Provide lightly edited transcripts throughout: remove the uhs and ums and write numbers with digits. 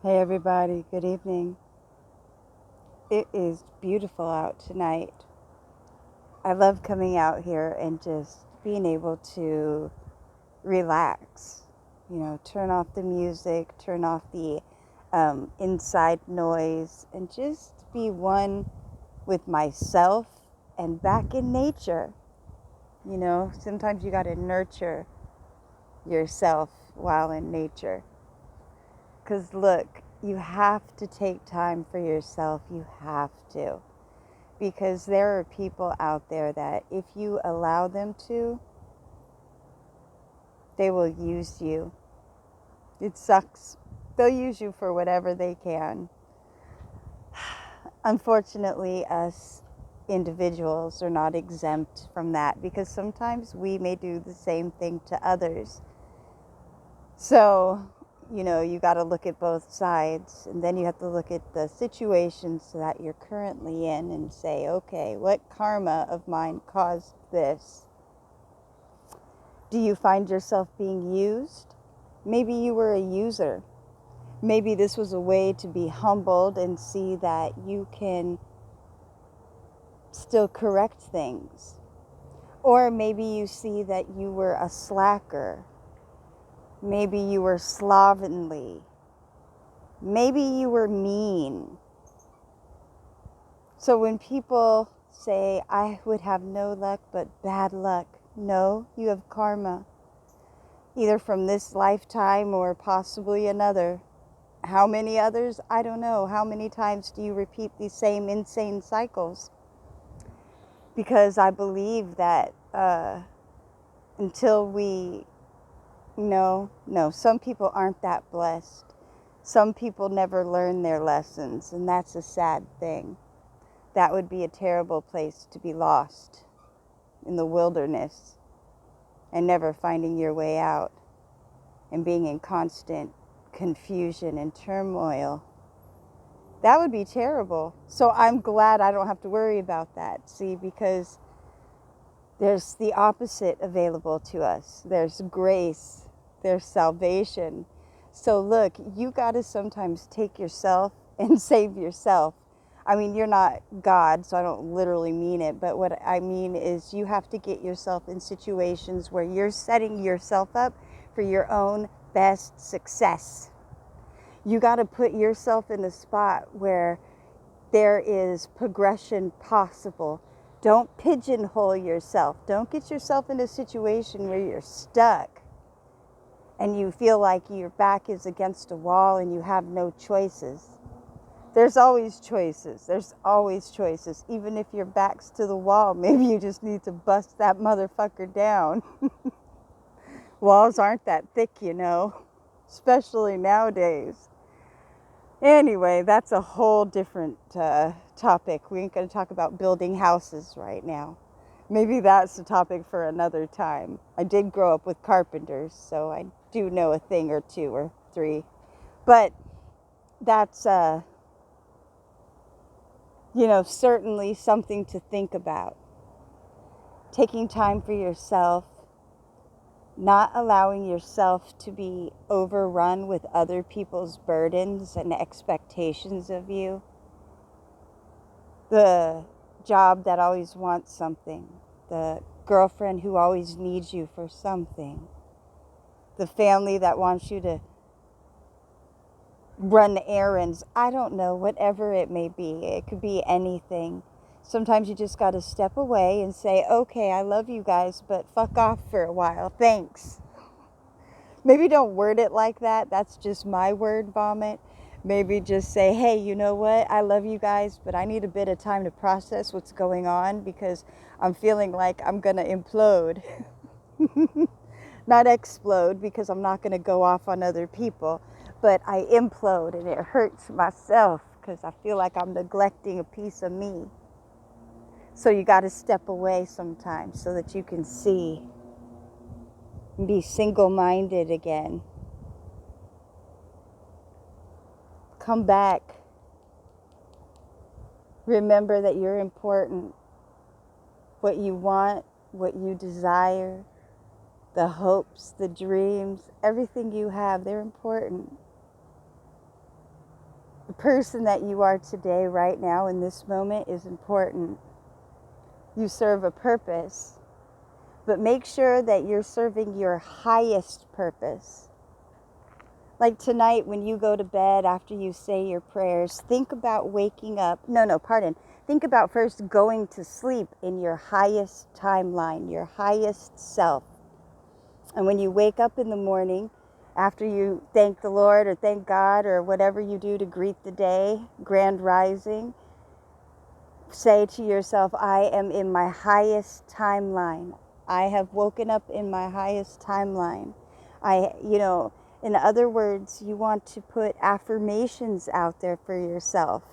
Hey everybody, good evening. It is beautiful out tonight. I love coming out here and just being able to relax. Turn off the music, turn off the inside noise, and just be one with myself and back in nature. Sometimes you got to nurture yourself while in nature. Because look, you have to take time for yourself. You have to. Because there are people out there that if you allow them to, they will use you. It sucks. They'll use you for whatever they can. Unfortunately, us individuals are not exempt from that because sometimes we may do the same thing to others. So, you got to look at both sides, and then you have to look at the situations that you're currently in and say, okay, what karma of mine caused this? Do you find yourself being used? Maybe you were a user. Maybe this was a way to be humbled and see that you can still correct things. Or maybe you see that you were a slacker. Maybe you were slovenly. Maybe you were mean. So when people say, I would have no luck but bad luck, no, you have karma. Either from this lifetime or possibly another. How many others? I don't know. How many times do you repeat these same insane cycles? Because I believe that until we no, some people aren't that blessed. Some people never learn their lessons, and that's a sad thing. That would be a terrible place to be lost in the wilderness and never finding your way out and being in constant confusion and turmoil. That would be terrible. So I'm glad I don't have to worry about that. See, because there's the opposite available to us. There's grace, there's salvation. So look, you got to sometimes take yourself and save yourself. I mean, you're not God, so I don't literally mean it, but what I mean is you have to get yourself in situations where you're setting yourself up for your own best success. You got to put yourself in a spot where there is progression possible. Don't pigeonhole yourself. Don't get yourself in a situation where you're stuck and you feel like your back is against a wall and you have no choices. There's always choices. There's always choices. Even if your back's to the wall, maybe you just need to bust that motherfucker down. Walls aren't that thick, especially nowadays. Anyway, that's a whole different topic. We ain't going to talk about building houses right now. Maybe that's a topic for another time. I did grow up with carpenters, so I do know a thing or two or three. But that's, certainly something to think about. Taking time for yourself, not allowing yourself to be overrun with other people's burdens and expectations of you. The job that always wants something, the girlfriend who always needs you for something, the family that wants you to run errands. I don't know, whatever it may be. It could be anything. Sometimes you just got to step away and say, okay, I love you guys, but fuck off for a while. Thanks. Maybe don't word it like that. That's just my word vomit. Maybe just say, hey, you know what? I love you guys, but I need a bit of time to process what's going on because I'm feeling like I'm going to implode. Not explode because I'm not going to go off on other people, but I implode and it hurts myself because I feel like I'm neglecting a piece of me. So you got to step away sometimes so that you can see and be single-minded again. Come back. Remember that you're important. What you want, what you desire, the hopes, the dreams, everything you have, they're important. The person that you are today, right now, in this moment, is important. You serve a purpose, but make sure that you're serving your highest purpose. Like tonight, when you go to bed after you say your prayers, think about waking up. Think about first going to sleep in your highest timeline, your highest self. And when you wake up in the morning, after you thank the Lord or thank God or whatever you do to greet the day, grand rising, say to yourself, I am in my highest timeline. I have woken up in my highest timeline. In other words, you want to put affirmations out there for yourself.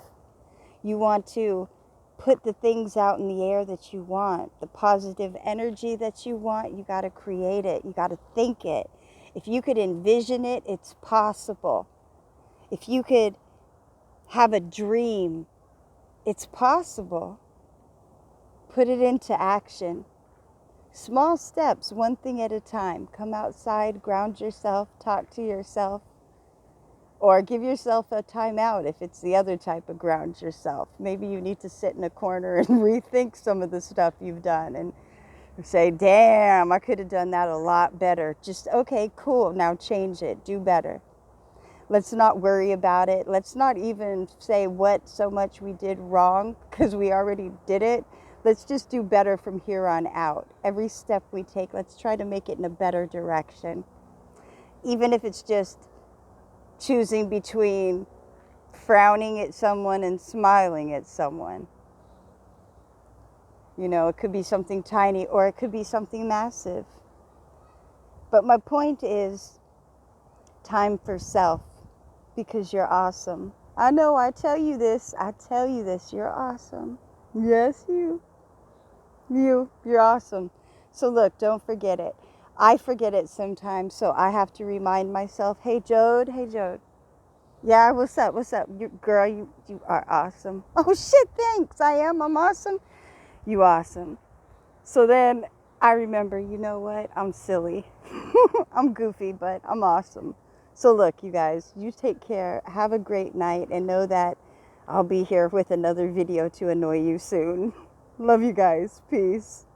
You want to put the things out in the air that you want, the positive energy that you want. You got to create it. You got to think it. If you could envision it, it's possible. If you could have a dream, it's possible. Put it into action. Small steps, one thing at a time. Come outside, ground yourself, talk to yourself, or give yourself a timeout if it's the other type of ground yourself. Maybe you need to sit in a corner and rethink some of the stuff you've done and say, damn, I could have done that a lot better. Just, okay, cool, now change it, do better. Let's not worry about it. Let's not even say what so much we did wrong, because we already did it. Let's just do better from here on out. Every step we take, let's try to make it in a better direction. Even if it's just choosing between frowning at someone and smiling at someone. It could be something tiny or it could be something massive. But my point is, time for self, because you're awesome. I know, I tell you this, you're awesome. Yes, you're awesome. So look, don't forget it. I forget it sometimes, so I have to remind myself, hey Jode. Yeah, what's up? Girl, you are awesome. Oh shit, thanks. I'm awesome. You awesome. So then I remember, you know what? I'm silly. I'm goofy, but I'm awesome. So look, you guys, you take care. Have a great night, and know that I'll be here with another video to annoy you soon. Love you guys. Peace.